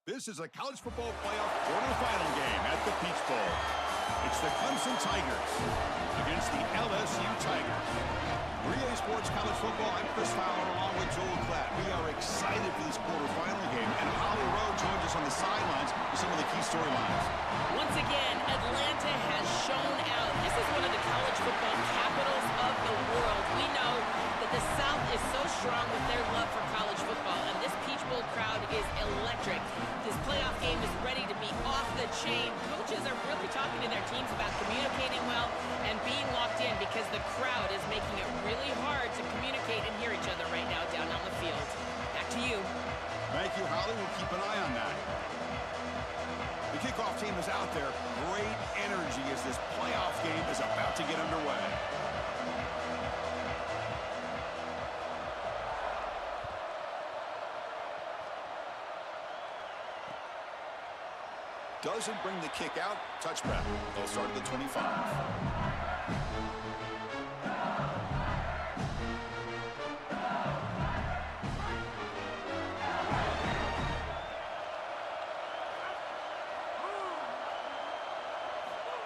This is a college football playoff quarterfinal game at the Peach Bowl. It's the Clemson Tigers against the LSU Tigers. 3A Sports College Football, I'm Chris Fowler along with Joel Klatt. We are excited for this quarterfinal game, and Holly Rowe joins us on the sidelines with some of the key storylines. Once again, Atlanta has shown out. This is one of the college football capitals of the world. We know that the South is so strong with their love for college football, and this Peach Bowl crowd is electric. This playoff game is ready to be off the chain. Coaches are really talking to their teams about communicating well and being locked in because the crowd is making it really hard to communicate and hear each other right now down on the field. Back to you. Thank you, Holly. We'll keep an eye on that. The kickoff team is out there. Great energy as this playoff game is about to get underway. Doesn't bring the kick out. Touchback. They'll start at the 25.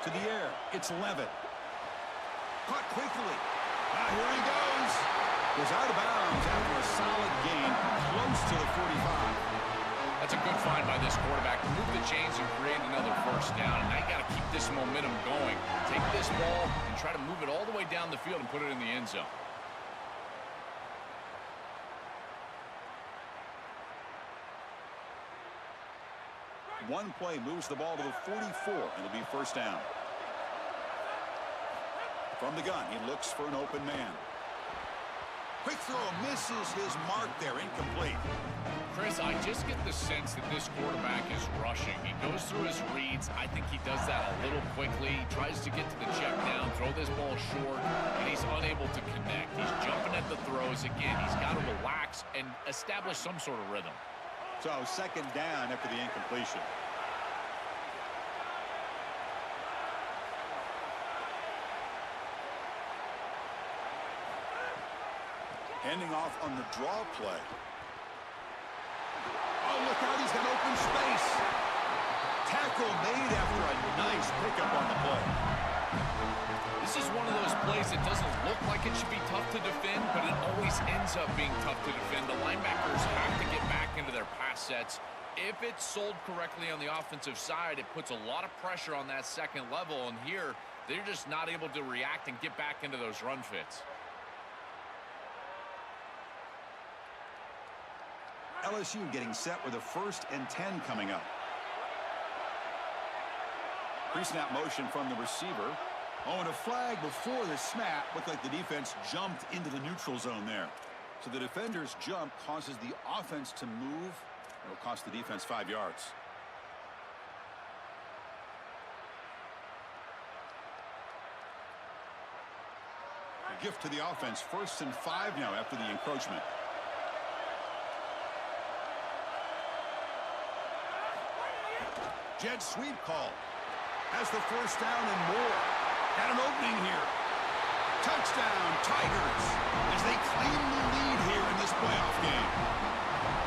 To the air, it's Levitt. Caught quickly. Here he goes. Goes out of bounds after a solid gain, close to the 45. That's a good find by this quarterback to move the chains and create another first down. And now you got to keep this momentum going. Take this ball and try to move it all the way down the field and put it in the end zone. One play moves the ball to the 44, and it'll be first down. From the gun, he looks for an open man. Quick throw, misses his mark there, incomplete. Chris, I just get the sense that this quarterback is rushing. He goes through his reads. I think he does that a little quickly. He tries to get to the check down, throw this ball short, and he's unable to connect. He's jumping at the throws. Again, he's got to relax and establish some sort of rhythm. So second down after the incompletion. Handing off on the draw play. Oh, look out, he's got open space. Tackle made after a nice pickup on the play. This is one of those plays that doesn't look like it should be tough to defend, but it always ends up being tough to defend. The linebackers have to get back into their pass sets. If it's sold correctly on the offensive side, it puts a lot of pressure on that second level, and here they're just not able to react and get back into those run fits. LSU getting set with a 1st and 10 coming up. Pre-snap motion from the receiver. Oh, and a flag before the snap. Looked like the defense jumped into the neutral zone there. So the defender's jump causes the offense to move. It'll cost the defense 5 yards. A gift to the offense. 1st and 5 now after the encroachment. Jet sweep call. Has the first down and more. Got an opening here. Touchdown, Tigers, as they claim the lead here in this playoff game.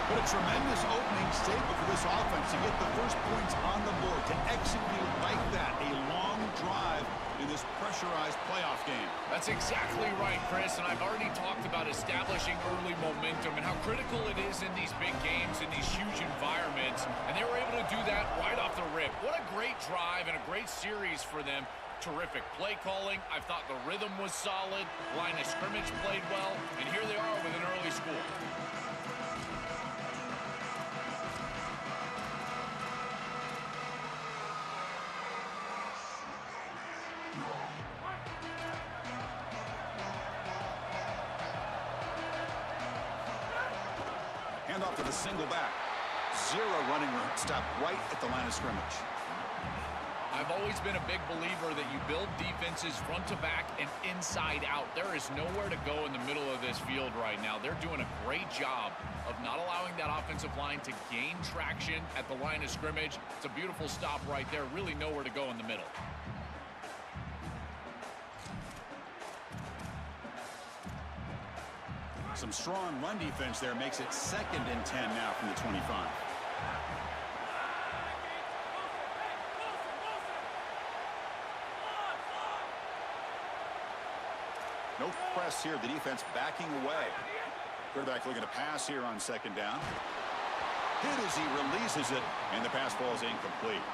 But a tremendous opening statement for this offense to get the first points on the board, to execute like that, a long drive in this pressurized playoff game. That's exactly right, Chris, and I've already talked about establishing early momentum and how critical it is in these big games, in these huge environments, and they were able to do that right off the rip. What a great drive and a great series for them. Terrific play calling. I thought the rhythm was solid, line of scrimmage played well, and here they are with an early score. Off to the single back. 0 running room. Stop right at the line of scrimmage. I've always been a big believer that you build defenses front to back and inside out. There is nowhere to go in the middle of this field right now. They're doing a great job of not allowing that offensive line to gain traction at the line of scrimmage. It's a beautiful stop right there. Really nowhere to go in the middle. Some strong run defense there makes it 2nd and 10 now from the 25. No press here. The defense backing away. Quarterback looking to pass here on second down. Hit as he releases it, and the pass ball is incomplete.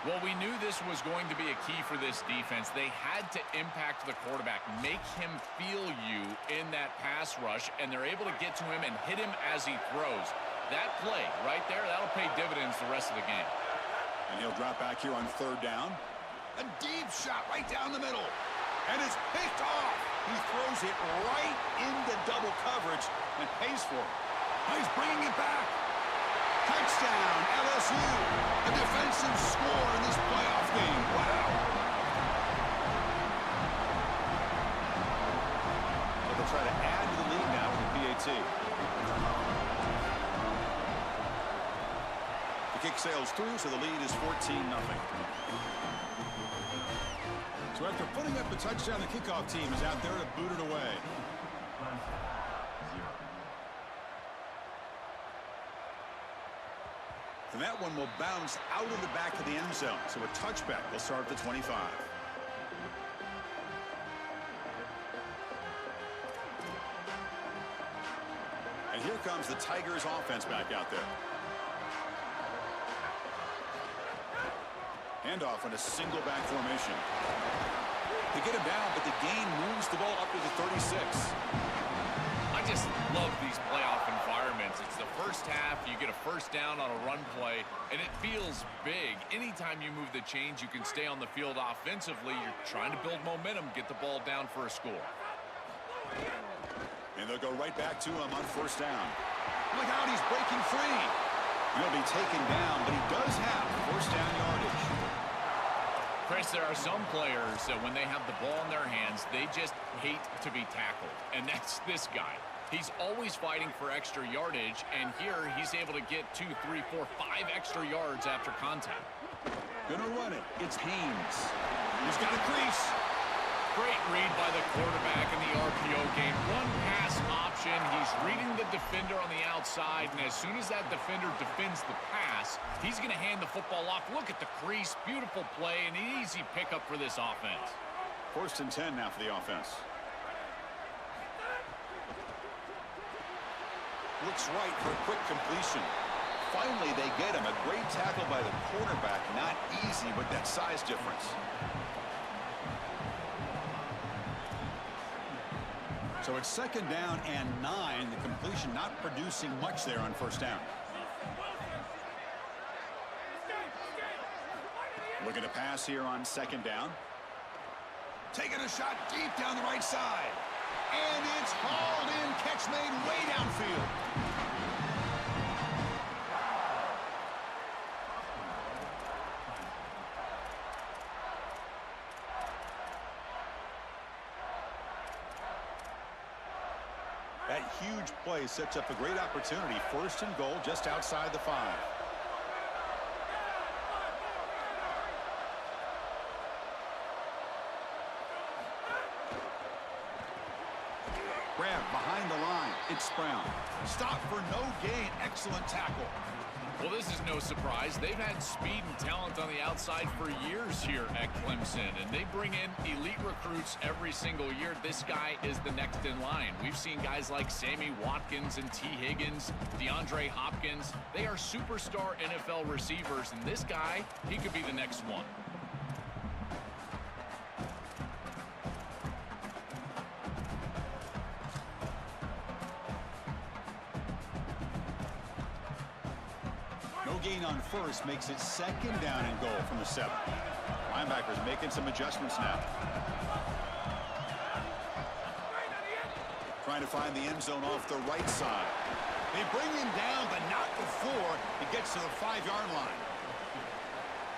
Well, we knew this was going to be a key for this defense. They had to impact the quarterback, make him feel you in that pass rush, and they're able to get to him and hit him as he throws. That play right there, that'll pay dividends the rest of the game. And he'll drop back here on third down. A deep shot right down the middle. And it's picked off. He throws it right into double coverage and pays for it. He's bringing it back. Touchdown, LSU. A defensive score in this playoff game. Wow. So they'll try to add to the lead now with the PAT. The kick sails through, so the lead is 14-0. So after putting up the touchdown, the kickoff team is out there to boot it away. And that one will bounce out of the back of the end zone. So a touchback will start at the 25. And here comes the Tigers offense back out there. Handoff in a single back formation. They get him down, but the gain moves the ball up to the 36. I just love these playoff environments. It's the first half, you get a first down on a run play, and it feels big. Anytime you move the chains, you can stay on the field offensively. You're trying to build momentum, get the ball down for a score. And they'll go right back to him on first down. Look out, he's breaking free. He'll be taken down, but he does have first down yardage. Chris, there are some players that when they have the ball in their hands, they just hate to be tackled. And that's this guy. He's always fighting for extra yardage, and here he's able to get 2, 3, 4, 5 extra yards after contact. Gonna run it. It's Haynes. He's got a crease. Great read by the quarterback in the RPO game. One pass option. He's reading the defender on the outside, and as soon as that defender defends the pass, he's going to hand the football off. Look at the crease. Beautiful play, and an easy pickup for this offense. First and 10 now for the offense. Looks right for a quick completion. Finally, they get him. A great tackle by the quarterback. Not easy with that size difference. So it's second down and 9. The completion not producing much there on first down. Looking to pass here on second down. Taking a shot deep down the right side. And it's hauled in. Catch made way downfield. That huge play sets up a great opportunity. First and goal just outside the 5. Grab behind the line. It's Brown. Stop for no gain. Excellent tackle. Well, this is no surprise. They've had speed and talent on the outside for years here at Clemson, and they bring in elite recruits every single year. This guy is the next in line. We've seen guys like Sammy Watkins and T. Higgins, DeAndre Hopkins. They are superstar NFL receivers, and this guy, he could be the next one. Gain on first makes it second down and goal from the 7. Linebackers making some adjustments now. Trying to find the end zone off the right side. They bring him down, but not before he gets to the 5-yard line.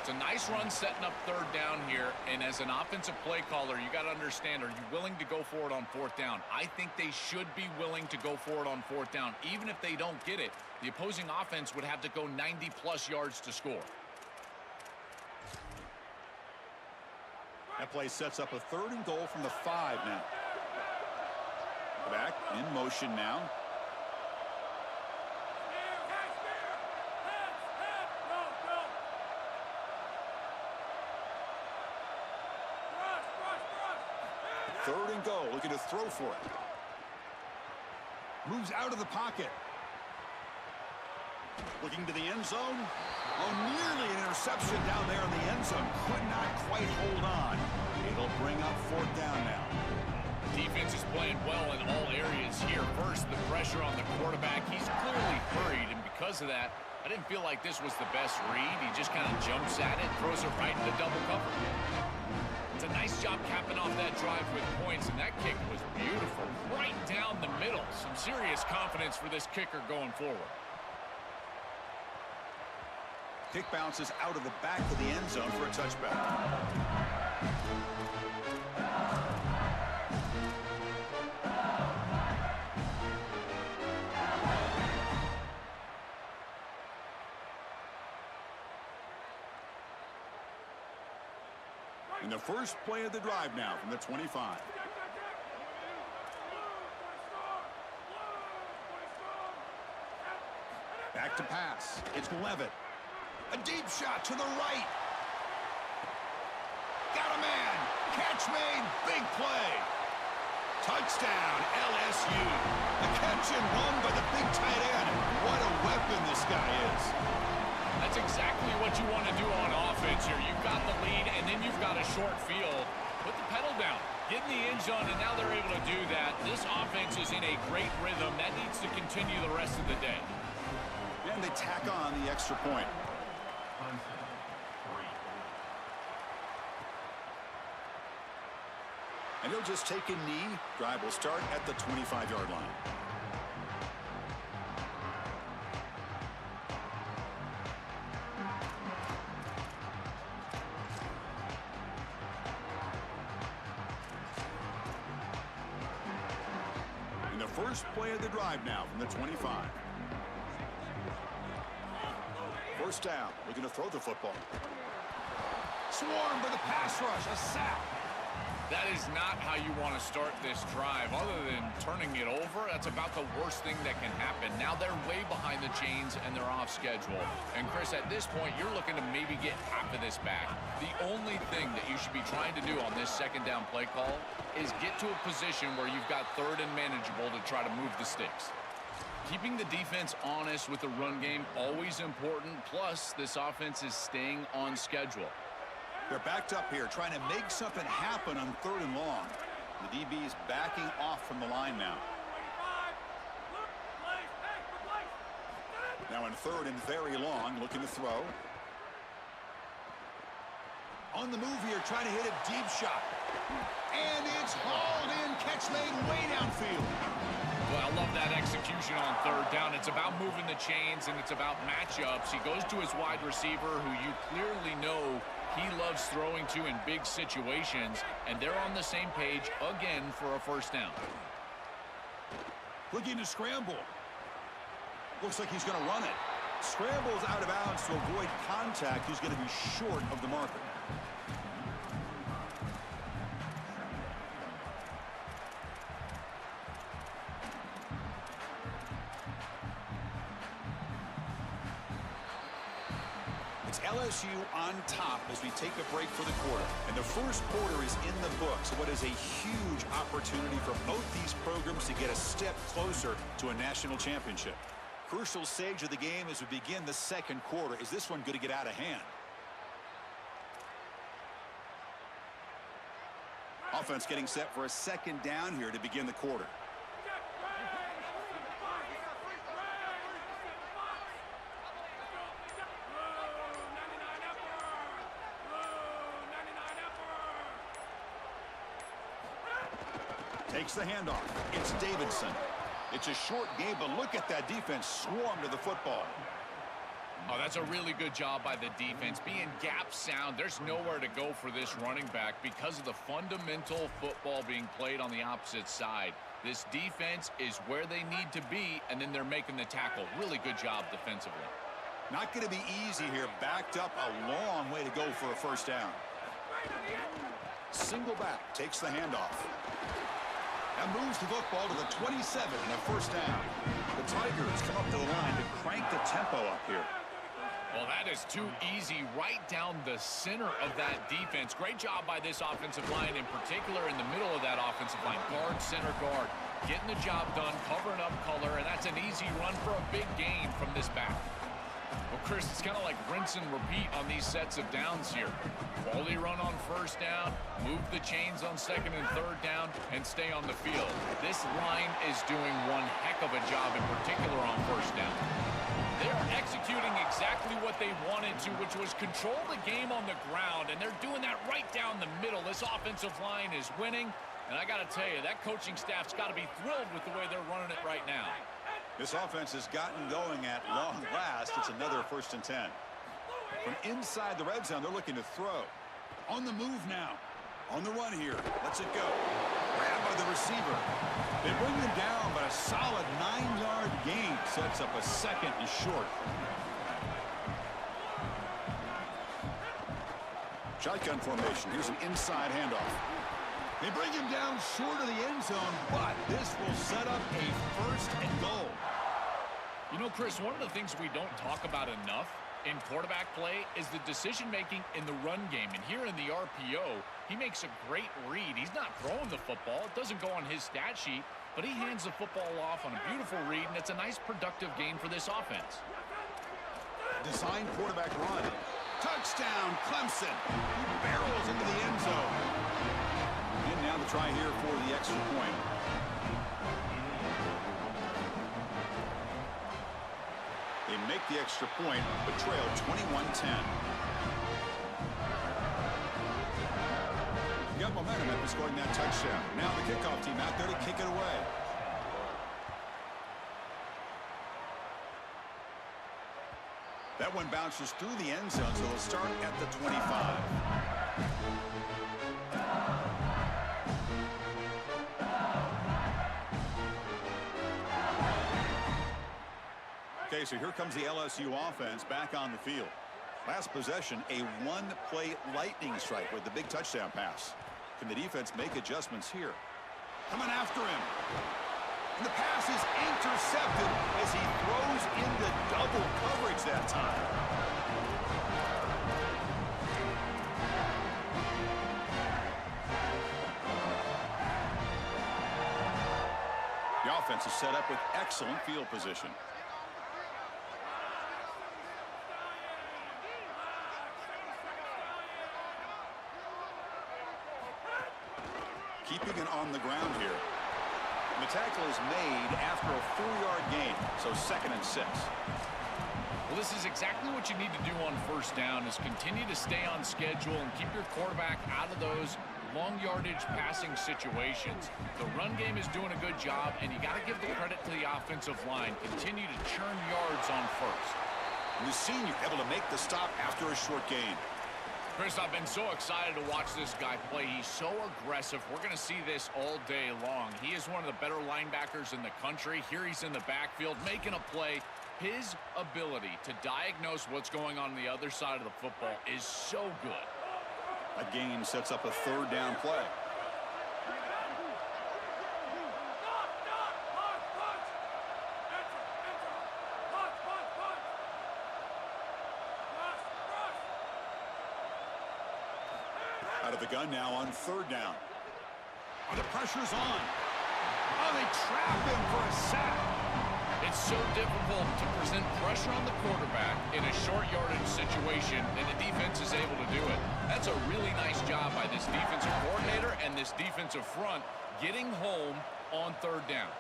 It's a nice run setting up third down here, and as an offensive play caller, you got to understand, are you willing to go for it on fourth down? I think they should be willing to go for it on fourth down. Even if they don't get it, the opposing offense would have to go 90-plus yards to score. That play sets up a third and goal from the 5 now. Back in motion now. Third and goal, looking to throw for it. Moves out of the pocket. Looking to the end zone. Oh, nearly an interception down there in the end zone. Could not quite hold on. It'll bring up fourth down now. Defense is playing well in all areas here. First, the pressure on the quarterback. He's clearly hurried, and because of that, I didn't feel like this was the best read. He just kind of jumps at it, throws it right into double cover. It's a nice job capping off that drive with points, and that kick was beautiful. Right down the middle. Some serious confidence for this kicker going forward. Kick bounces out of the back of the end zone for a touchback. In the first play of the drive now from the 25. Back to pass. It's Levitt. A deep shot to the right. Got a man. Catch made. Big play. Touchdown, LSU. A catch and run by the big tight end. What a weapon this guy is. That's exactly what you want to do on offense here. You've got the lead, and then you've got a short field. Put the pedal down. Get in the end zone, and now they're able to do that. This offense is in a great rhythm. That needs to continue the rest of the day. And they tack on the extra point. And he'll just take a knee. Drive will start at the 25-yard line. In the first play of the drive now from the 25. First down, looking to throw the football. Swarmed by the pass rush, a sack. That is not how you want to start this drive. Other than turning it over, that's about the worst thing that can happen. Now they're way behind the chains and they're off schedule. And Chris, at this point, you're looking to maybe get half of this back. The only thing that you should be trying to do on this second down play call is get to a position where you've got third and manageable to try to move the sticks. Keeping the defense honest with the run game, always important. Plus, this offense is staying on schedule. They're backed up here, trying to make something happen on third and long. The DB is backing off from the line now. Now in third and very long, looking to throw. On the move here, trying to hit a deep shot. And it's hauled in, catch made way downfield. Well, I love that execution on third down. It's about moving the chains, and it's about matchups. He goes to his wide receiver, who you clearly know he loves throwing to in big situations, and they're on the same page again for a first down. Looking to scramble. Looks like he's going to run it. Scrambles out of bounds to avoid contact. He's going to be short of the marker. LSU on top as we take a break for the quarter. And the first quarter is in the books. What is a huge opportunity for both these programs to get a step closer to a national championship. Crucial stage of the game as we begin the second quarter. Is this one going to get out of hand? Offense getting set for a second down here to begin the quarter. Takes the handoff. It's Davidson. It's a short game, but look at that defense swarm to the football. Oh, that's a really good job by the defense. Being gap sound, there's nowhere to go for this running back because of the fundamental football being played on the opposite side. This defense is where they need to be, and then they're making the tackle. Really good job defensively. Not going to be easy here. Backed up a long way to go for a first down. Single back, takes the handoff. And moves the football to the 27 and a first down. The Tigers come up to the line to crank the tempo up here. Well, that is too easy right down the center of that defense. Great job by this offensive line, in particular in the middle of that offensive line. Guard, center guard, getting the job done, covering up color, and that's an easy run for a big gain from this back. Well, Chris, it's kind of like rinse and repeat on these sets of downs here. Quality run on first down, move the chains on second and third down, and stay on the field. This line is doing one heck of a job, in particular on first down. They're executing exactly what they wanted to, which was control the game on the ground, and they're doing that right down the middle. This offensive line is winning, and I got to tell you, that coaching staff's got to be thrilled with the way they're running it right now. This offense has gotten going at long last. It's another 1st and 10. From inside the red zone, they're looking to throw. On the move now. On the run here. Lets it go. Grabbed by the receiver. They bring him down, but a solid 9-yard gain sets up a 2nd and short. Shotgun formation. Here's an inside handoff. They bring him down short of the end zone, but this will set up a 1st and goal. You know, Chris, one of the things we don't talk about enough in quarterback play is the decision-making in the run game. And here in the RPO, he makes a great read. He's not throwing the football. It doesn't go on his stat sheet, but he hands the football off on a beautiful read, and it's a nice, productive gain for this offense. Design quarterback run. Touchdown, Clemson. He barrels into the end zone. And now the try here for the extra point. They make the extra point, but trail 21-10. You got momentum after scoring that touchdown. Now the kickoff team out there to kick it away. That one bounces through the end zone, so they'll start at the 25. Okay, so here comes the LSU offense back on the field. Last possession, a one-play lightning strike with the big touchdown pass. Can the defense make adjustments here? Coming after him. And the pass is intercepted as he throws into double coverage that time. The offense is set up with excellent field position. Keeping it on the ground here. And the tackle is made after a 4-yard gain, so 2nd and 6. Well, this is exactly what you need to do on first down, is continue to stay on schedule and keep your quarterback out of those long yardage passing situations. The run game is doing a good job, and you got to give the credit to the offensive line. Continue to churn yards on first. And the senior able to make the stop after a short gain. Chris, I've been so excited to watch this guy play. He's so aggressive. We're going to see this all day long. He is one of the better linebackers in the country. Here he's in the backfield making a play. His ability to diagnose what's going on the other side of the football is so good. A gain sets up a 3rd down play. Out of the gun now on 3rd down. Oh, the pressure's on. Oh, they trap him for a sack. It's so difficult to present pressure on the quarterback in a short yardage situation, and the defense is able to do it. That's a really nice job by this defensive coordinator and this defensive front getting home on 3rd down.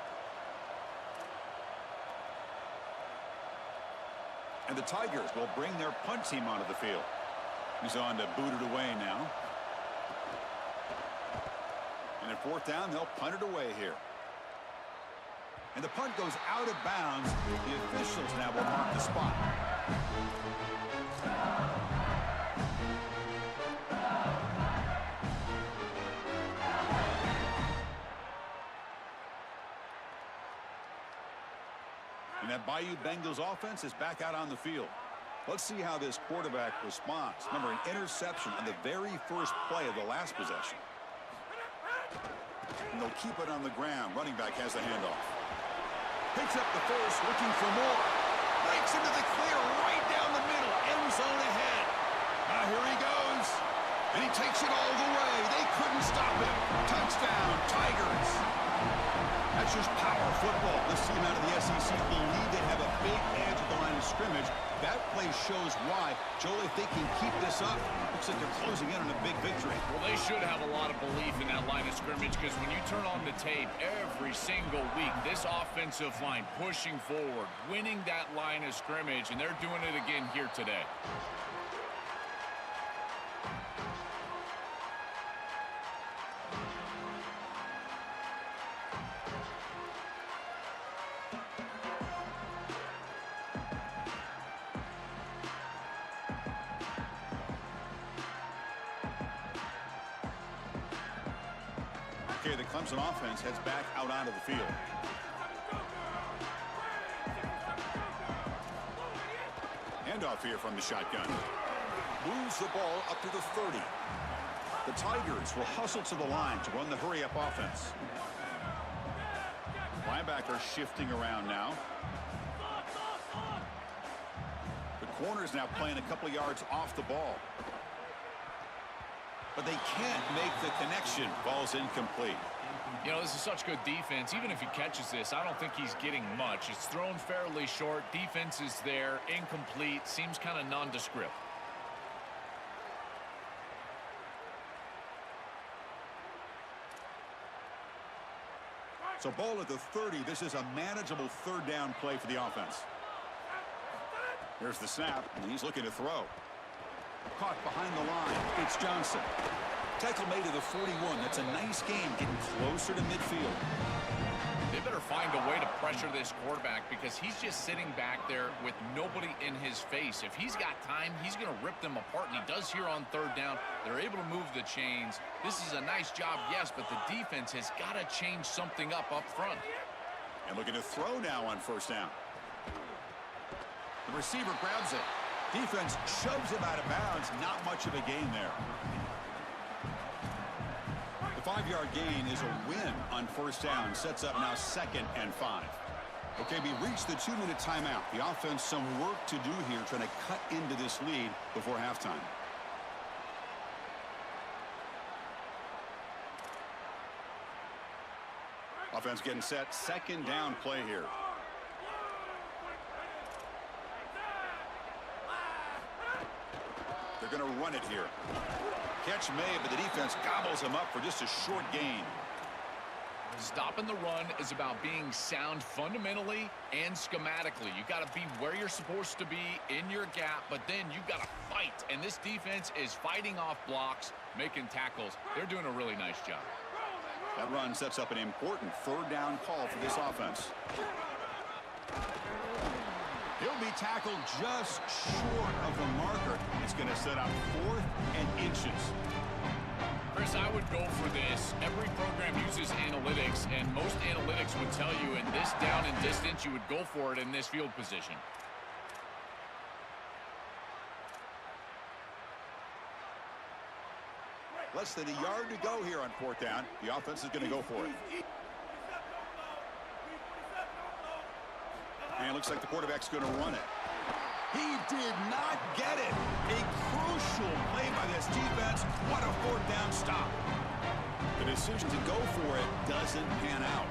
And the Tigers will bring their punt team onto the field. He's on to boot it away now. And at 4th down, they'll punt it away here. And the punt goes out of bounds. The officials now will mark the spot. And that Bayou Bengals offense is back out on the field. Let's see how this quarterback responds. Remember, an interception on the very first play of the last possession. And they'll keep it on the ground. Running back has the handoff. Picks up the first, looking for more. Breaks into the clear right down the middle. zone ahead. Now here he goes. And he takes it all the way. They couldn't stop him. Touchdown, Tigers. That's just power football. This team out of the SEC believe they have a big edge at the line of scrimmage. That play shows why. Joel, if they can keep this up, looks like they're closing in on a big victory. Well, they should have a lot of belief in that line of scrimmage because when you turn on the tape every single week, this offensive line pushing forward, winning that line of scrimmage, and they're doing it again here today. Okay, the Clemson offense heads back out onto the field. Handoff here from the shotgun. Moves the ball up to the 30. The Tigers will hustle to the line to run the hurry-up offense. Linebacker shifting around now. The corner's now playing a couple yards off the ball. But they can't make the connection. Ball's incomplete. You know, this is such good defense. Even if he catches this, I don't think he's getting much. It's thrown fairly short. Defense is there. Incomplete. Seems kind of nondescript. So ball at the 30. This is a manageable third down play for the offense. Here's the snap, and he's looking to throw. Caught behind the line. It's Johnson. Tackle made to the 41. That's a nice game, getting closer to midfield. They better find a way to pressure this quarterback because he's just sitting back there with nobody in his face. If he's got time, he's going to rip them apart, and he does here on third down. They're able to move the chains. This is a nice job, yes, but the defense has got to change something up front. And looking to throw now on first down. The receiver grabs it. Defense shoves him out of bounds. Not much of a gain there. The 5-yard gain is a win on first down. Sets up now 2nd and 5. Okay, we reached the 2-minute timeout. The offense some work to do here trying to cut into this lead before halftime. Offense getting set. 2nd down play here. They're going to run it here. Catch made, but the defense gobbles him up for just a short gain. Stopping the run is about being sound fundamentally and schematically. You got to be where you're supposed to be in your gap, but then you got to fight. And this defense is fighting off blocks, making tackles. They're doing a really nice job. That run sets up an important third down call for this offense. He'll be tackled just short of the marker. It's going to set up 4th and inches. Chris, I would go for this. Every program uses analytics, and most analytics would tell you in this down and distance, you would go for it in this field position. Less than a yard to go here on 4th down. The offense is going to go for it. And it looks like the quarterback's going to run it. He did not get it. A crucial play by this defense. What a 4th down stop. The decision to go for it doesn't pan out.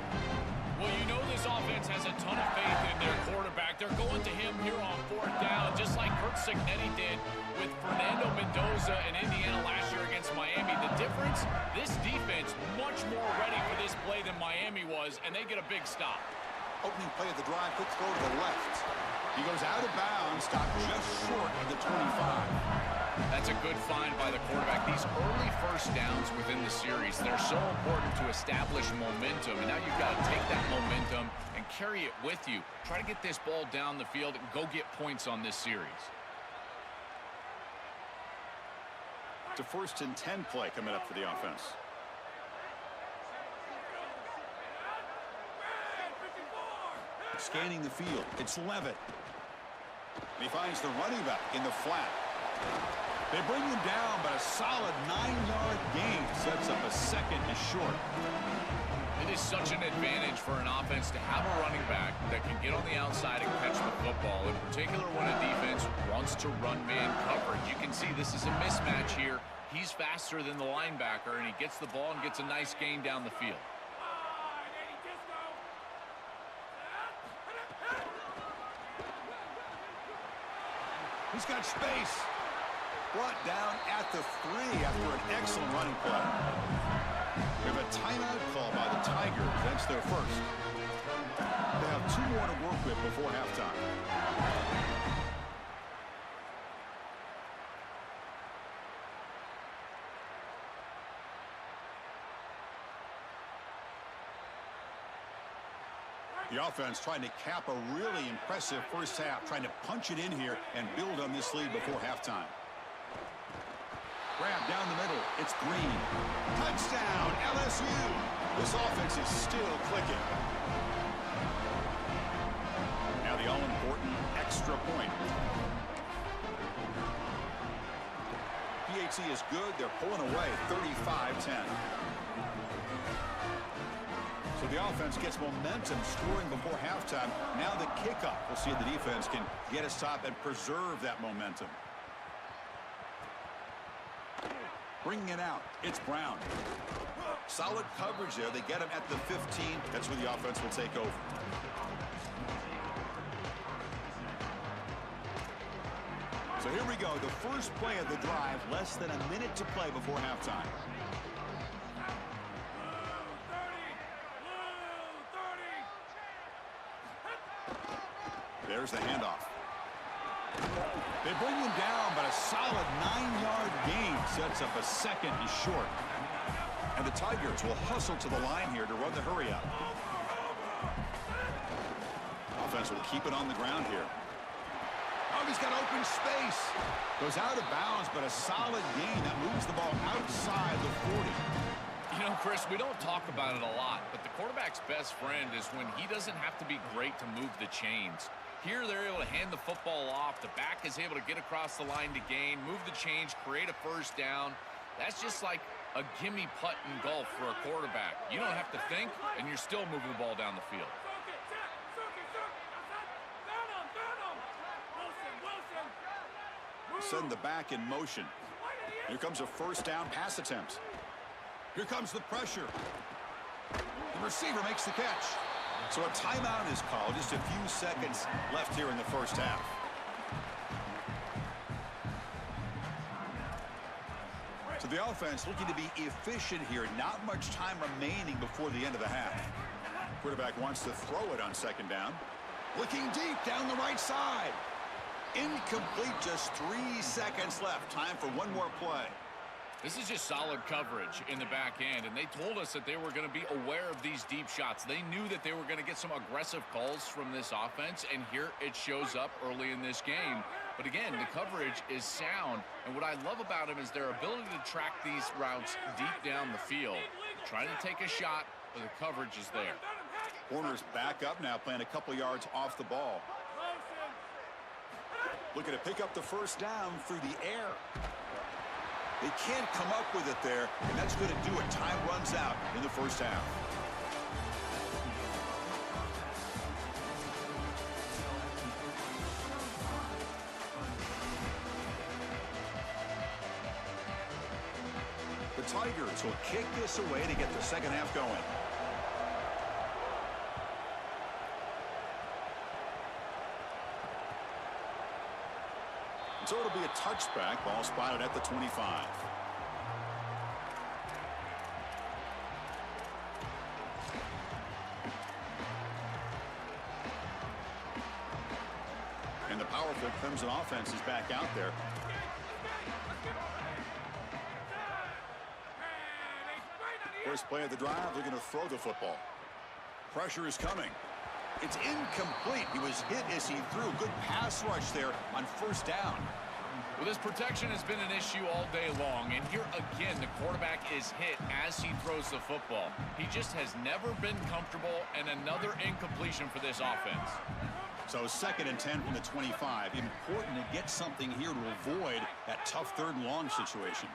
Well, you know this offense has a ton of faith in their quarterback. They're going to him here on 4th down, just like Curt Cignetti did with Fernando Mendoza in Indiana last year against Miami. The difference, this defense much more ready for this play than Miami was, and they get a big stop. Opening play of the drive, quick throw to the left. He goes out of bounds, stopped just short of the 25. That's a good find by the quarterback. These early first downs within the series, they're so important to establish momentum. And now you've got to take that momentum and carry it with you. Try to get this ball down the field and go get points on this series. It's a 1st and 10 play coming up for the offense. Scanning the field. It's Levitt. And he finds the running back in the flat. They bring him down, but a solid 9-yard gain sets up a second and short. It is such an advantage for an offense to have a running back that can get on the outside and catch the football, in particular when a defense wants to run man coverage. You can see this is a mismatch here. He's faster than the linebacker, and he gets the ball and gets a nice gain down the field. He's got space. Brought down at the 3 after an excellent running play. We have a timeout call by the Tigers. That's their first. They have 2 more to work with before halftime. The offense trying to cap a really impressive first half, trying to punch it in here and build on this lead before halftime. Grab down the middle. It's Green. Touchdown, LSU. This offense is still clicking. Now the all-important extra point. PAT is good. They're pulling away 35-10. So the offense gets momentum scoring before halftime. Now the kickoff. We'll see if the defense can get a stop and preserve that momentum. Bringing it out. It's Brown. Solid coverage there. They get him at the 15. That's where the offense will take over. So here we go. The first play of the drive. Less than a minute to play before halftime. There's the handoff. They bring him down, but a solid 9-yard gain sets up a second and short. And the Tigers will hustle to the line here to run the hurry up. Offense will keep it on the ground here. Oh, he's got open space. Goes out of bounds, but a solid gain that moves the ball outside the 40. You know, Chris, we don't talk about it a lot, but the quarterback's best friend is when he doesn't have to be great to move the chains. Here, they're able to hand the football off. The back is able to get across the line to gain, move the chains, create a first down. That's just like a gimme putt in golf for a quarterback. You don't have to think, and you're still moving the ball down the field. Send the back in motion. Here comes a first down pass attempt. Here comes the pressure. The receiver makes the catch. So a timeout is called. Just a few seconds left here in the first half. So the offense looking to be efficient here. Not much time remaining before the end of the half. Quarterback wants to throw it on second down. Looking deep down the right side. Incomplete, just 3 seconds left. Time for one more play. This is just solid coverage in the back end, and they told us that they were going to be aware of these deep shots. They knew that they were going to get some aggressive calls from this offense, and here it shows up early in this game. But again, the coverage is sound, and what I love about them is their ability to track these routes deep down the field. Trying to take a shot, but the coverage is there. Corners back up now, playing a couple yards off the ball. Looking to pick up the first down through the air. They can't come up with it there, and that's going to do it. Time runs out in the first half. The Tigers will kick this away to get the second half going. So it'll be a touchback. Ball spotted at the 25. And the powerful Clemson offense is back out there. First play of the drive, they're going to throw the football. Pressure is coming. It's incomplete. He was hit as he threw. Good pass rush there on first down. Well, this protection has been an issue all day long, and here again the quarterback is hit as he throws the football. He just has never been comfortable, and another incompletion for this offense. So 2nd and 10 from the 25. Important to get something here to avoid that tough 3rd and long situation.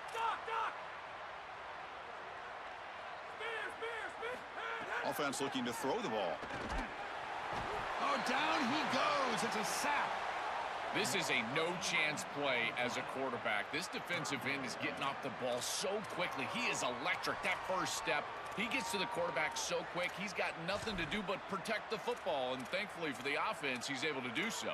Offense looking to throw the ball. Oh, down he goes. It's a sack. This is a no-chance play as a quarterback. This defensive end is getting off the ball so quickly. He is electric. That first step, he gets to the quarterback so quick, he's got nothing to do but protect the football, and thankfully for the offense, he's able to do so.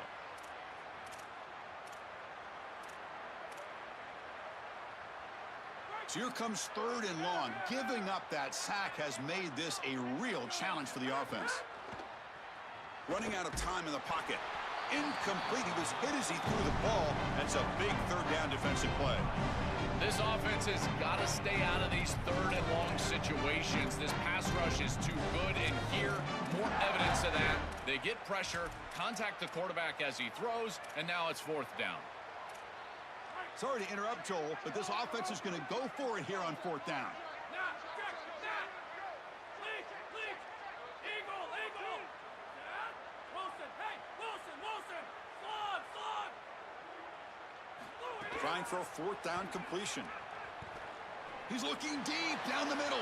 So here comes 3rd and long. Giving up that sack has made this a real challenge for the offense. Running out of time in the pocket. Incomplete. He was hit as he threw the ball. That's a big 3rd down defensive play. This offense has got to stay out of these 3rd and long situations. This pass rush is too good, and here, more evidence of that. They get pressure, contact the quarterback as he throws, and now it's 4th down. Sorry to interrupt, Joel, but this offense is going to go for it here on 4th down. Trying for a 4th down completion. He's looking deep down the middle.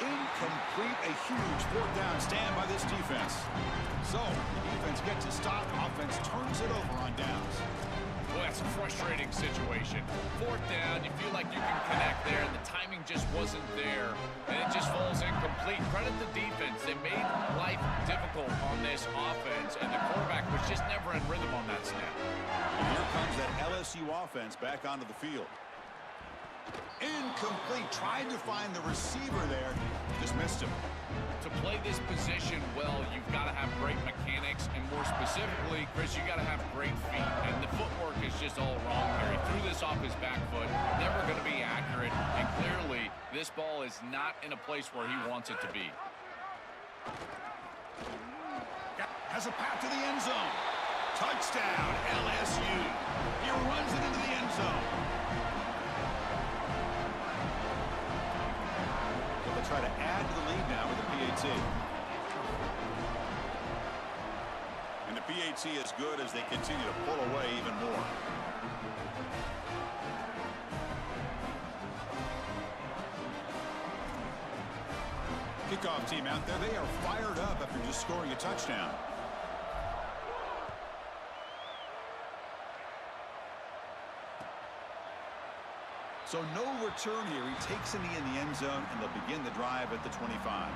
Incomplete. A huge 4th down stand by this defense. So the defense gets a stop. Offense turns it over on downs. Boy, that's a frustrating situation. 4th down, you feel like you can connect there, and the timing just wasn't there, and it just falls incomplete. Credit the defense. They made life difficult on this offense, and the quarterback was just never in rhythm on that snap. And here comes that LSU offense back onto the field. Incomplete. Tried to find the receiver there. Just missed him. To play this position well, you've got to have great mechanics, and more specifically, Chris, you got to have great feet, and the footwork is just all wrong here. He threw this off his back foot, never going to be accurate, and clearly this ball is not in a place where he wants it to be. Has a path to the end zone. Touchdown, LSU. He runs it into the end zone. Try to add to the lead now with the PAT. And the PAT is good as they continue to pull away even more. Kickoff team out there. They are fired up after just scoring a touchdown. So no return here. He takes in the end zone, and they'll begin the drive at the 25.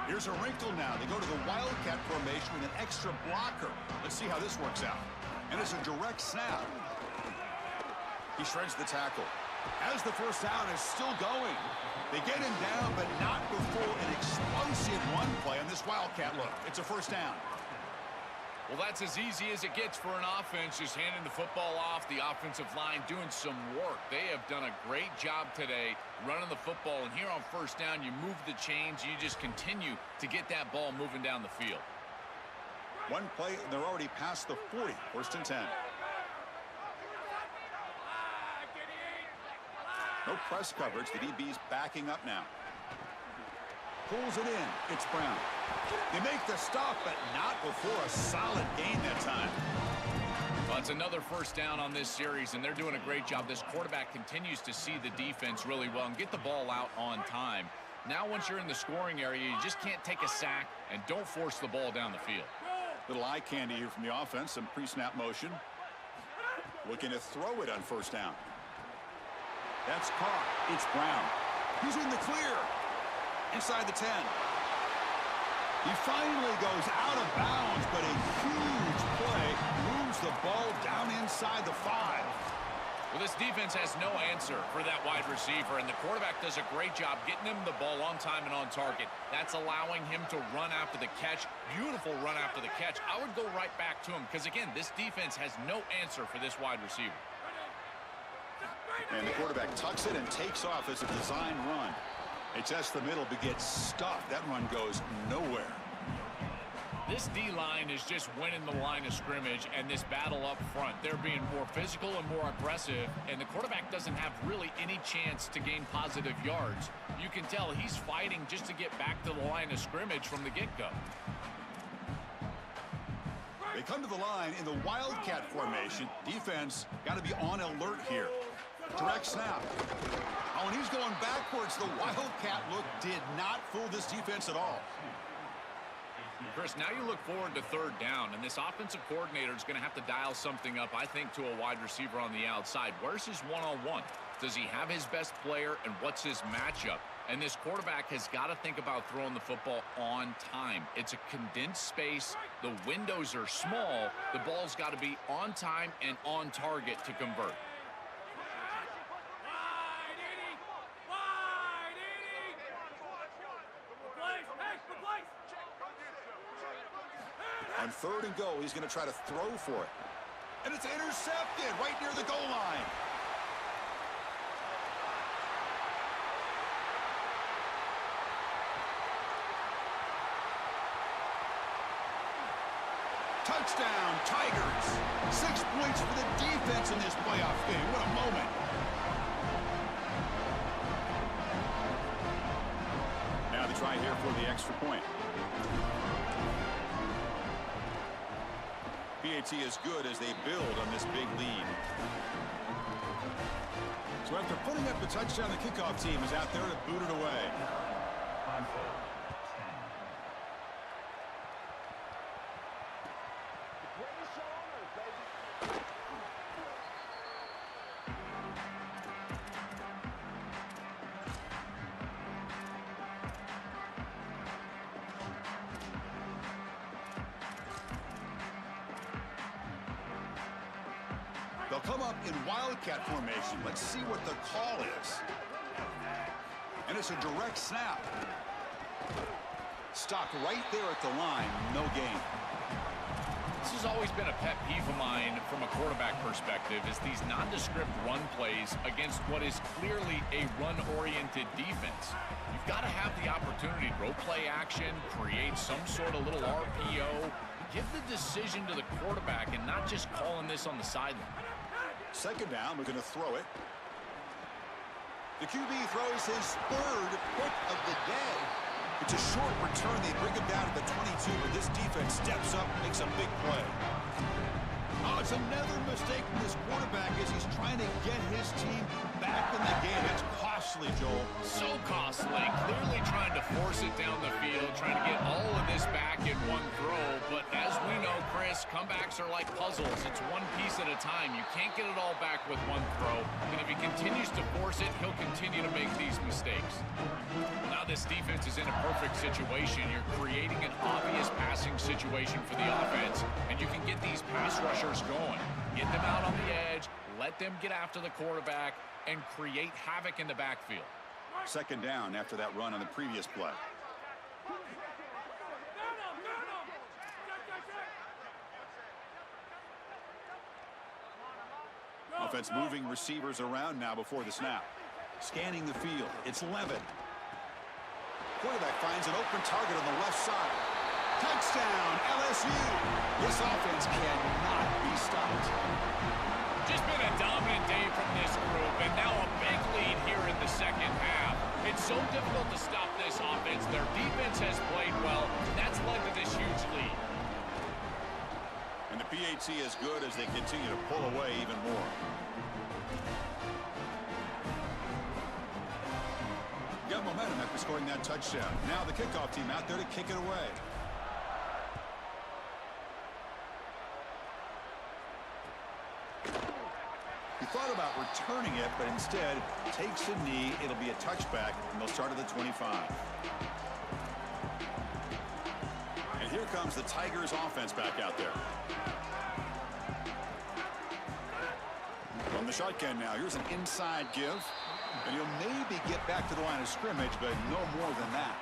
Here's a wrinkle now. They go to the Wildcat formation with an extra blocker. Let's see how this works out. And it's a direct snap. He shreds the tackle. As the 1st down is still going. They get him down, but not before an explosive run play on this Wildcat look. It's a 1st down. Well, that's as easy as it gets for an offense, just handing the football off, the offensive line doing some work. They have done a great job today running the football, and here on 1st down, you move the chains, you just continue to get that ball moving down the field. One play, and they're already past the 40, 1st and 10. No press coverage. The DB's backing up now. Pulls it in. It's Brown. They make the stop, but not before a solid gain that time. Well, it's another 1st down on this series, and they're doing a great job. This quarterback continues to see the defense really well and get the ball out on time. Now, once you're in the scoring area, you just can't take a sack and don't force the ball down the field. Little eye candy here from the offense. Some pre-snap motion. Looking to throw it on 1st down. That's caught. It's Brown. He's in the clear. Inside the 10. He finally goes out of bounds, but a huge play moves the ball down inside the 5. Well, this defense has no answer for that wide receiver, and the quarterback does a great job getting him the ball on time and on target. That's allowing him to run after the catch. Beautiful run after the catch. I would go right back to him because, again, this defense has no answer for this wide receiver. And the quarterback tucks it and takes off as a design run. It's just the middle, but gets stuffed. That run goes nowhere. This D-line is just winning the line of scrimmage, and this battle up front, they're being more physical and more aggressive, and the quarterback doesn't have really any chance to gain positive yards. You can tell he's fighting just to get back to the line of scrimmage from the get-go. They come to the line in the Wildcat formation. Defense got to be on alert here. Direct snap. Oh, and he's going backwards. The Wildcat look did not fool this defense at all. Chris, now you look forward to third down, and this offensive coordinator is going to have to dial something up, I think, to a wide receiver on the outside. Where's his one-on-one? Does he have his best player, and what's his matchup? And this quarterback has got to think about throwing the football on time. It's a condensed space. The windows are small. The ball's got to be on time and on target to convert. On third and go, he's going to try to throw for it. And it's intercepted right near the goal line. Touchdown, Tigers. 6 points for the defense in this playoff game. What a moment. Now they try here for the extra point. PAT is good as they build on this big lead. So after putting up the touchdown, the kickoff team is out there to boot it away. They'll come up in Wildcat formation. Let's see what the call is. And it's a direct snap. Stopped right there at the line. No gain. This has always been a pet peeve of mine from a quarterback perspective, is these nondescript run plays against what is clearly a run-oriented defense. You've got to have the opportunity to go play action, create some sort of little RPO, give the decision to the quarterback and not just calling this on the sideline. Second down, we're going to throw it. The QB throws his third pick of the day. It's a short return. They bring him down to the 22, but this defense steps up, makes a big play. Oh, it's another mistake from this quarterback as he's trying to get his team back in the game. It's costly, Joel. So costly. Clearly trying to force it down the field, trying to get all of this back in one throw. But as we know, Chris, comebacks are like puzzles. It's one piece at a time. You can't get it all back with one throw. And if he continues to force it, he'll continue to make these mistakes. Well, now this defense is in a perfect situation. You're creating an obvious passing situation for the offense, and you can get these pass rushers going. Get them out on the edge, let them get after the quarterback, and create havoc in the backfield. Second down after that run on the previous play. Offense moving receivers around now before the snap. Scanning the field. It's Levin. Quarterback finds an open target on the left side. Touchdown, LSU. This offense cannot be stopped. Just been a dominant day from this group, and now a big lead here in the second half. It's so difficult to stop this offense. Their defense has played well. That's led to this huge lead. And the PAT is good as they continue to pull away even more. Got momentum after scoring that touchdown. Now the kickoff team out there to kick it away. He thought about returning it, but instead takes a knee. It'll be a touchback, and they'll start at the 25. And here comes the Tigers offense back out there. From the shotgun now, here's an inside give. And he'll maybe get back to the line of scrimmage, but no more than that.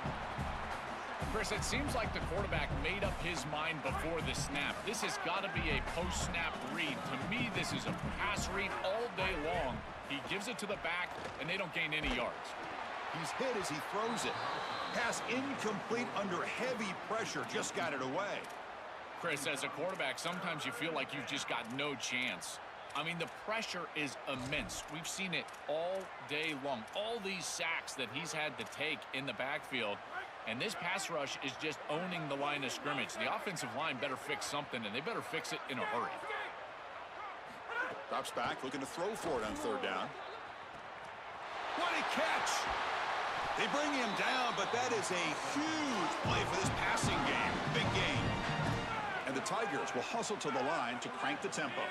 Chris, it seems like the quarterback made up his mind before the snap. This has got to be a post-snap read. To me, this is a pass read all day long. He gives it to the back, and they don't gain any yards. He's hit as he throws it. Pass incomplete under heavy pressure. Just got it away. Chris, as a quarterback, sometimes you feel like you've just got no chance. I mean, the pressure is immense. We've seen it all day long. All these sacks that he's had to take in the backfield. And this pass rush is just owning the line of scrimmage. The offensive line better fix something, and they better fix it in a hurry. Drops back, looking to throw for it on third down. What a catch! They bring him down, but that is a huge play for this passing game. Big game. And the Tigers will hustle to the line to crank the tempo.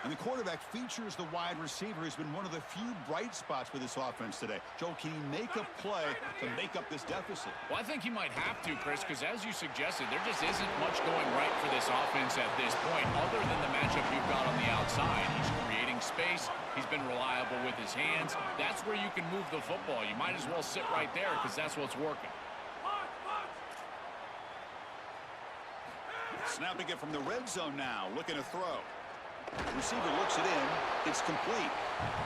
And the quarterback features the wide receiver. He's been one of the few bright spots with this offense today. Joe, can he make a play to make up this deficit? Well, I think he might have to, Chris, because as you suggested, there just isn't much going right for this offense at this point, other than the matchup you've got on the outside. He's creating space. He's been reliable with his hands. That's where you can move the football. You might as well sit right there because that's what's working. Snapping it from the red zone now, looking to throw. The receiver looks it in. It's complete.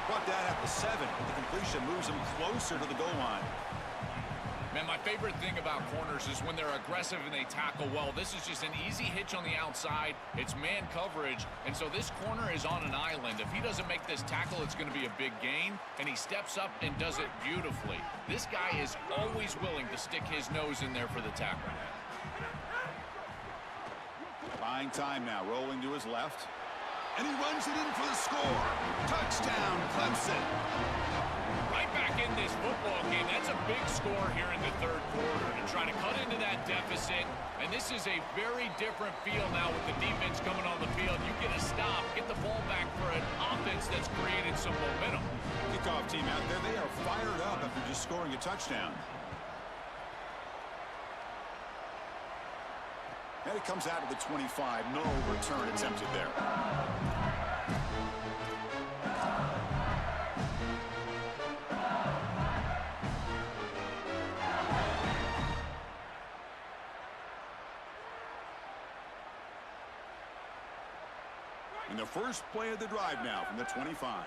Brought down at the 7. The completion moves him closer to the goal line. Man, my favorite thing about corners is when they're aggressive and they tackle well. This is just an easy hitch on the outside. It's man coverage, and so this corner is on an island. If he doesn't make this tackle, it's going to be a big gain, and he steps up and does it beautifully. This guy is always willing to stick his nose in there for the tackle. Buying time now, rolling to his left. And he runs it in for the score. Touchdown, Clemson. Right back in this football game. That's a big score here in the third quarter to try to cut into that deficit. And this is a very different feel now with the defense coming on the field. You get a stop, get the ball back for an offense that's created some momentum. Kickoff team out there, they are fired up after just scoring a touchdown. And it comes out of the 25. No return attempted there. And the first play of the drive now from the 25.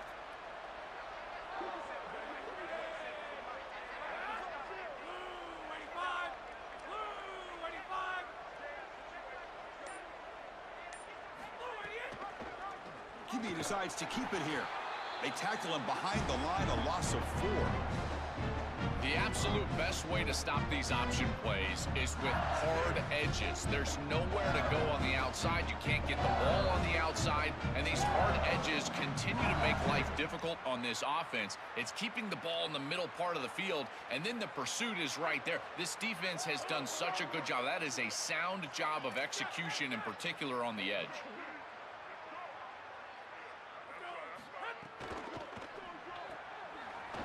QB decides to keep it here. They tackle him behind the line, a loss of 4. The absolute best way to stop these option plays is with hard edges. There's nowhere to go on the outside. You can't get the ball on the outside, and these hard edges continue to make life difficult on this offense. It's keeping the ball in the middle part of the field, and then the pursuit is right there. This defense has done such a good job. That is a sound job of execution, in particular on the edge.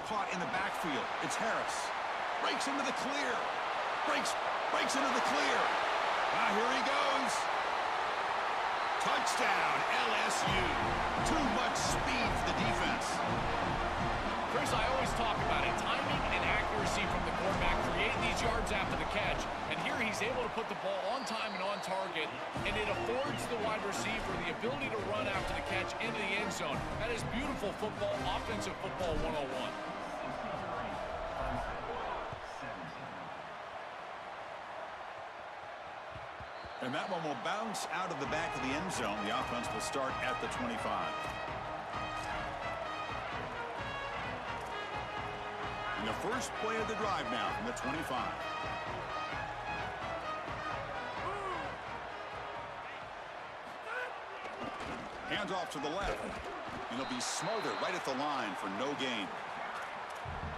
Caught in the backfield. It's Harris. Breaks into the clear. Breaks into the clear. Now here he goes. Touchdown, LSU. Too much speed for the defense. Chris, I always talk about it. Timing and accuracy from the quarterback create these yards after the catch. And here he's able to put the ball on time and on target, and it affords the wide receiver the ability to run after the catch into the end zone. That is beautiful football, offensive football 101. And that one will bounce out of the back of the end zone. The offense will start at the 25. And the first play of the drive now from the 25. Hands off to the left. And he'll be smothered right at the line for no gain.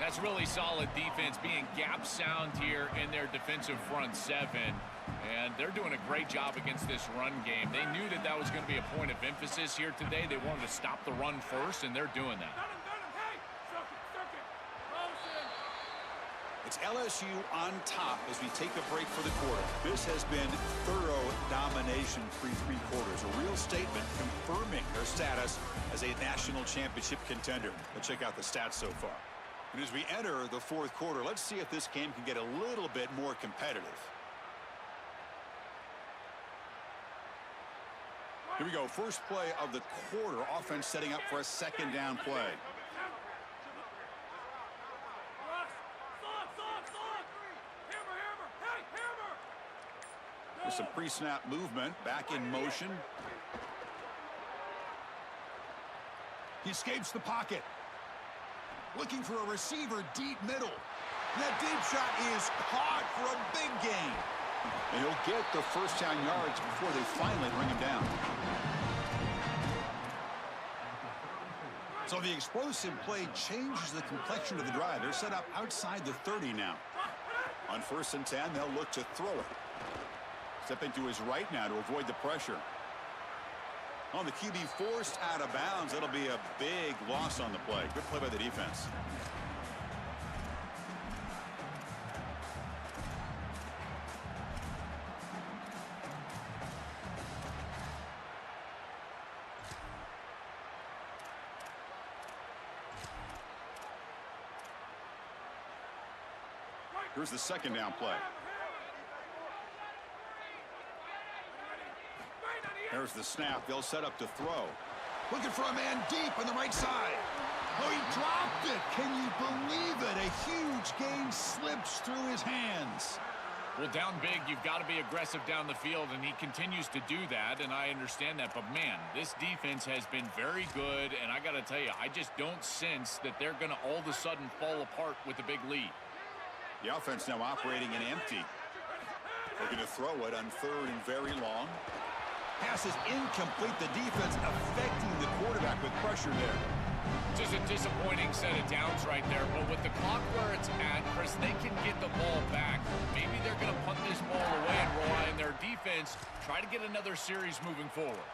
That's really solid defense, being gap sound here in their defensive front 7. And they're doing a great job against this run game. They knew that that was going to be a point of emphasis here today. They wanted to stop the run first, and they're doing that. It's LSU on top as we take a break for the quarter. This has been thorough domination through 3 quarters. A real statement confirming their status as a national championship contender. Let's check out the stats so far. And as we enter the 4th quarter, let's see if this game can get a little bit more competitive. Here we go. First play of the quarter. Offense setting up for a 2nd down play. With some pre-snap movement, back in motion. He escapes the pocket. Looking for a receiver deep middle. That deep shot is caught for a big gain. And he'll get the first down yards before they finally bring him down. So the explosive play changes the complexion of the drive. They're set up outside the 30 now. On 1st and 10, they'll look to throw it. Stepping to his right now to avoid the pressure. On the QB forced out of bounds. That'll be a big loss on the play. Good play by the defense. Here's the 2nd down play. There's the snap. They'll set up to throw. Looking for a man deep on the right side. Oh, he dropped it. Can you believe it? A huge gain slips through his hands. Well, down big, you've got to be aggressive down the field, and he continues to do that, and I understand that. But, man, this defense has been very good, and I got to tell you, I just don't sense that they're going to all of a sudden fall apart with a big lead. The offense now operating in empty. Looking to throw it on 3rd and very long. Pass is incomplete. The defense affecting the quarterback with pressure there. Just a disappointing set of downs right there. But with the clock where it's at, Chris, they can get the ball back. Maybe they're going to punt this ball away and rely on their defense. Try to get another series moving forward.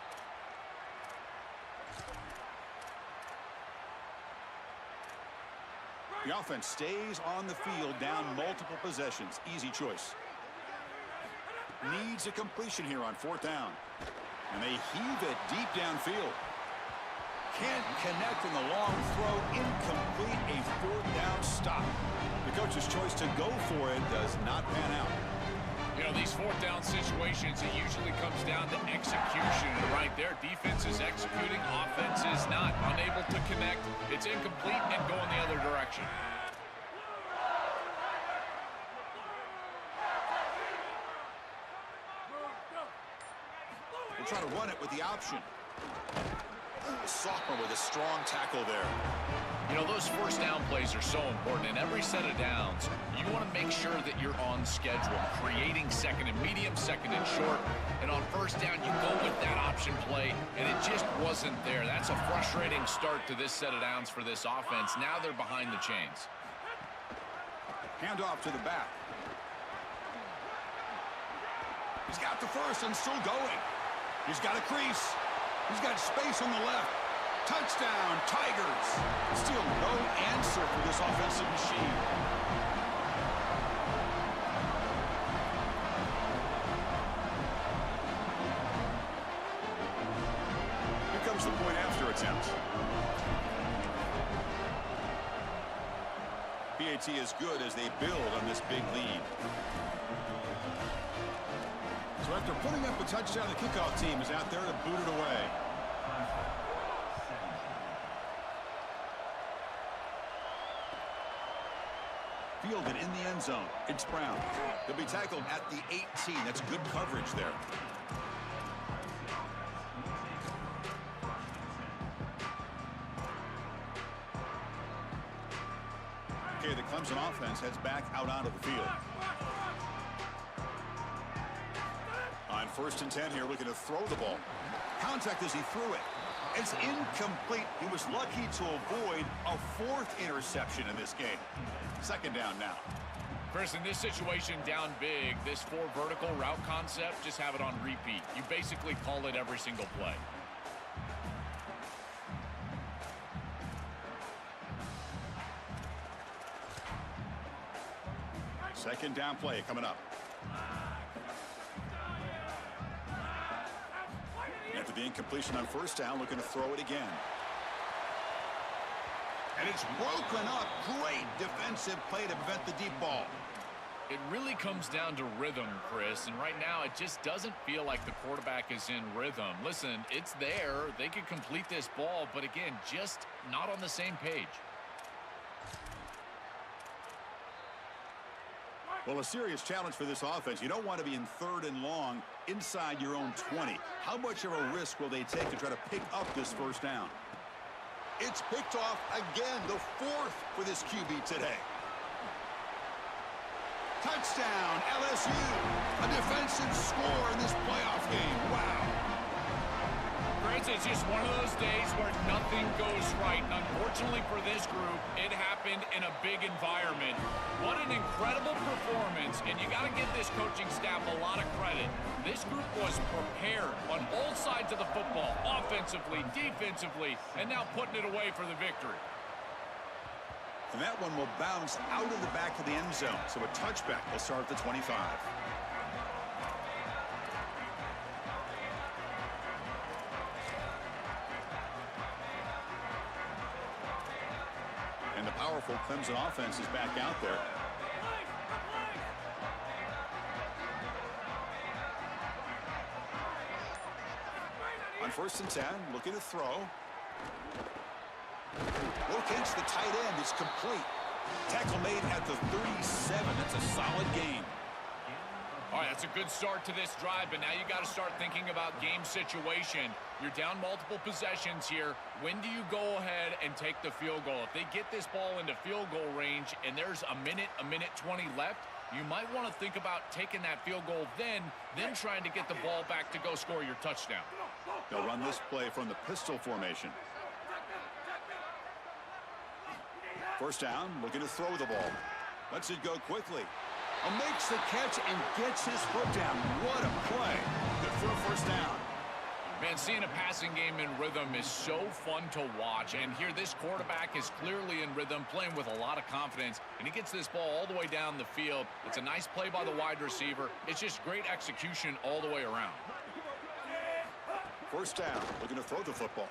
The offense stays on the field down multiple possessions. Easy choice. Needs a completion here on 4th down. And they heave it deep downfield. Can't connect in the long throw. Incomplete. A 4th down stop. The coach's choice to go for it does not pan out. You know, these 4th down situations, it usually comes down to execution. And right there, defense is executing, offense is not. Unable to connect. It's incomplete and going the other direction. We'll try to run it with the option. The sophomore with a strong tackle there. You know, those 1st down plays are so important. In every set of downs, you want to make sure that you're on schedule, creating 2nd and medium, 2nd and short. And on 1st down, you go with that option play, and it just wasn't there. That's a frustrating start to this set of downs for this offense. Now they're behind the chains. Handoff to the back. He's got the first and still going. He's got a crease. He's got space on the left. Touchdown, Tigers. Still no answer for this offensive machine. Here comes the point after attempt. PAT is good as they build on this big lead. So after putting up a touchdown, the kickoff team is out there to boot it away. Fielded in the end zone. It's Brown. He'll be tackled at the 18. That's good coverage there. Okay, the Clemson offense heads back out onto the field. On 1st and 10 here, looking to throw the ball. Contact as he threw it. It's incomplete. He was lucky to avoid a 4th interception in this game. 2nd down now. Chris, in this situation, down big, this 4 vertical route concept, just have it on repeat. You basically call it every single play. Second down play coming up. After the incompletion on 1st down, looking to throw it again. And it's broken up. Great defensive play to prevent the deep ball. It really comes down to rhythm, Chris, and right now it just doesn't feel like the quarterback is in rhythm. Listen, it's there. They could complete this ball, but again, just not on the same page. Well, a serious challenge for this offense. You don't want to be in 3rd and long inside your own 20. How much of a risk will they take to try to pick up this first down? It's picked off again, the 4th for this QB today. Touchdown, LSU. A defensive score in this playoff game. Wow. It's just one of those days where nothing goes right. And unfortunately for this group, it happened in a big environment. What an incredible performance, and you got to give this coaching staff a lot of credit. This group was prepared on all sides of the football, offensively, defensively, and now putting it away for the victory. And that one will bounce out of the back of the end zone. So a touchback will start at the 25. And the powerful Clemson offense is back out there. On 1st and 10, looking to throw. Locates the tight end. It's complete. Tackle made at the 37. That's a solid gain. All right, that's a good start to this drive, but now you got to start thinking about game situation. You're down multiple possessions here. When do you go ahead and take the field goal? If they get this ball into field goal range and there's a minute 20 left, you might want to think about taking that field goal then trying to get the ball back to go score your touchdown. They'll run this play from the pistol formation. 1st down, looking to throw the ball. Lets it go quickly. Makes the catch and gets his foot down. What a play. Good for a 1st down. Man, seeing a passing game in rhythm is so fun to watch. And here, this quarterback is clearly in rhythm, playing with a lot of confidence. And he gets this ball all the way down the field. It's a nice play by the wide receiver. It's just great execution all the way around. 1st down, looking to throw the football.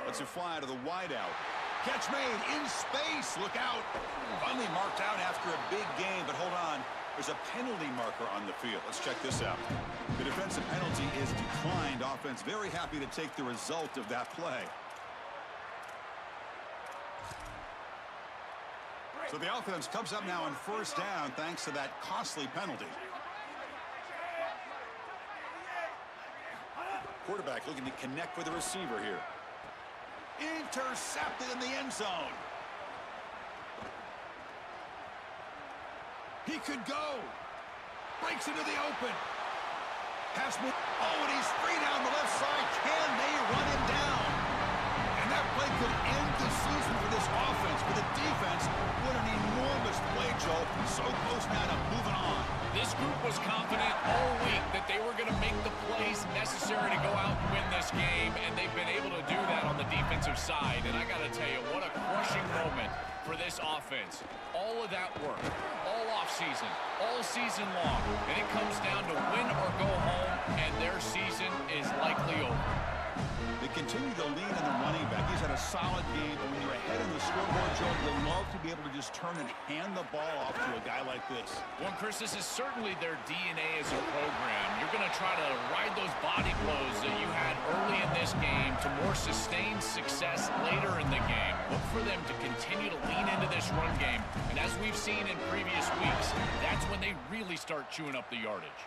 Lets it fly to the wideout. Catch made in space. Look out. Finally marked out after a big game, but hold on. There's a penalty marker on the field. Let's check this out. The defensive penalty is declined. Offense very happy to take the result of that play. So the offense comes up now on 1st down thanks to that costly penalty. Quarterback looking to connect with the receiver here. Intercepted in the end zone. He could go. Breaks into the open. Pass move. Oh, and he's free down the left side. Can they run him down? And that play could end the season for this offense. For the defense, what an enormous play, Joe. So close now to moving on. This group was confident all week that they were going to make the plays necessary to go out and win this game, and they've been able to do that on the defensive side. And I got to tell you, what a crushing moment for this offense. All of that work, all offseason, all season long, and it comes down to win or go home, and their season is likely over. They continue to lean on the running back. He's had a solid game, but when you're ahead in the scoreboard, Joe, you'll love to be able to just turn and hand the ball off to a guy like this. Well, Chris, this is certainly their DNA as a program. You're going to try to ride those body blows that you had early in this game to more sustained success later in the game. Look for them to continue to lean into this run game. And as we've seen in previous weeks, that's when they really start chewing up the yardage.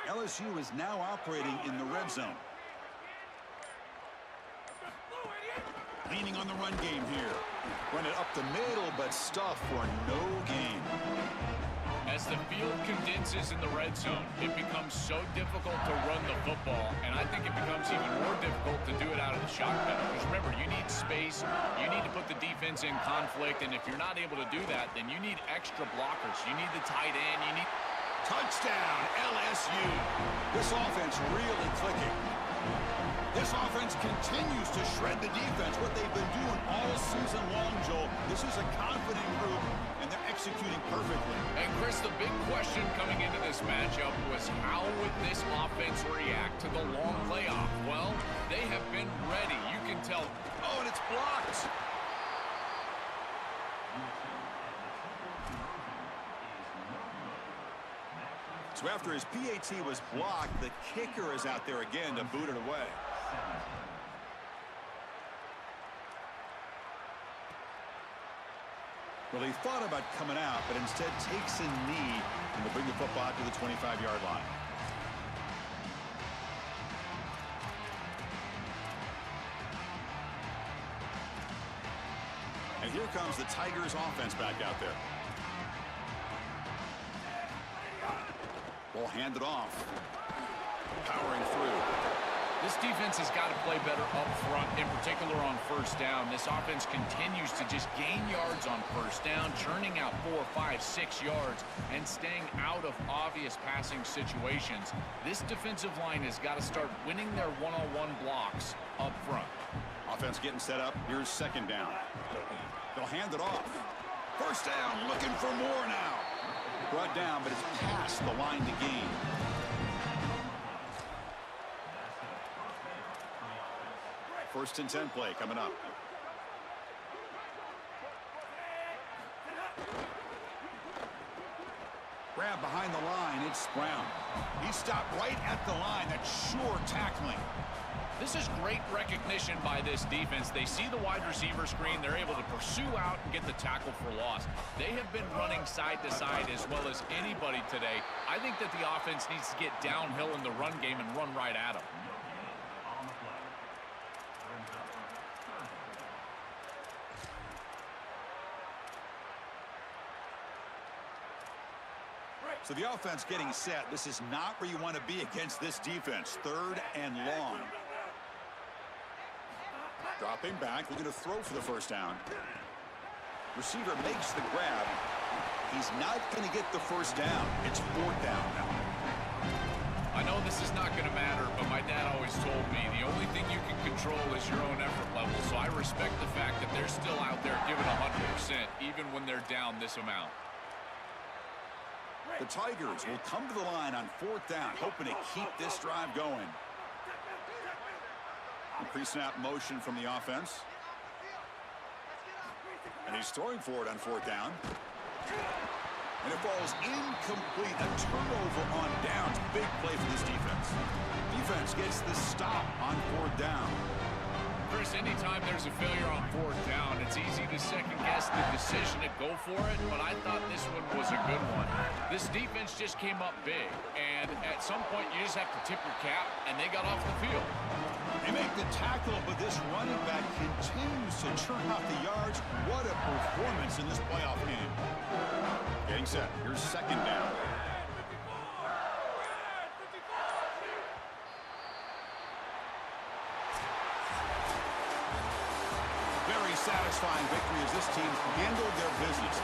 LSU is now operating in the red zone. Leaning on the run game here. Run it up the middle, but stuff for no gain. As the field condenses in the red zone, it becomes so difficult to run the football, and I think it becomes even more difficult to do it out of the shotgun. Because remember, you need space, you need to put the defense in conflict, and if you're not able to do that, then you need extra blockers. You need the tight end, you need... Touchdown, LSU. This offense really clicking. This offense continues to shred the defense, what they've been doing all season long, Joel. This is a confident group, and they're executing perfectly. And, Chris, the big question coming into this matchup was how would this offense react to the long layoff? Well, they have been ready. You can tell. Oh, and it's blocked. So after his PAT was blocked, the kicker is out there again to boot it away. Well, he thought about coming out, but instead takes a knee and will bring the football out to the 25-yard line. And here comes the Tigers offense back out there. Ball handed off. Powering through. This defense has got to play better up front, in particular on first down. This offense continues to just gain yards on first down, churning out 4, 5, 6 yards, and staying out of obvious passing situations. This defensive line has got to start winning their one-on-one blocks up front. Offense getting set up. Here's second down. They'll hand it off. First down, looking for more now. Brought down, but it's past the line to gain. First and 10 play coming up. Grab behind the line. It's Brown. He stopped right at the line. That's sure tackling. This is great recognition by this defense. They see the wide receiver screen. They're able to pursue out and get the tackle for loss. They have been running side to side as well as anybody today. I think that the offense needs to get downhill in the run game and run right at them. So the offense getting set. This is not where you want to be against this defense. Third and long. Dropping back, looking to throw for the first down. Receiver makes the grab. He's not going to get the first down. It's fourth down now. I know this is not going to matter, but my dad always told me the only thing you can control is your own effort level. So I respect the fact that they're still out there giving 100%, even when they're down this amount. The Tigers will come to the line on fourth down, hoping to keep this drive going. Pre-snap motion from the offense. And he's throwing for it on fourth down. And it falls incomplete. A turnover on downs. Big play for this defense. Defense gets the stop on fourth down. Chris, anytime there's a failure on fourth down, it's easy to second-guess the decision to go for it, but I thought this one was a good one. This defense just came up big, and at some point you just have to tip your cap, and they got off the field. They make the tackle, but this running back continues to churn out the yards. What a performance in this playoff game. Getting set. Here's second down. Very satisfying victory as this team handled their business.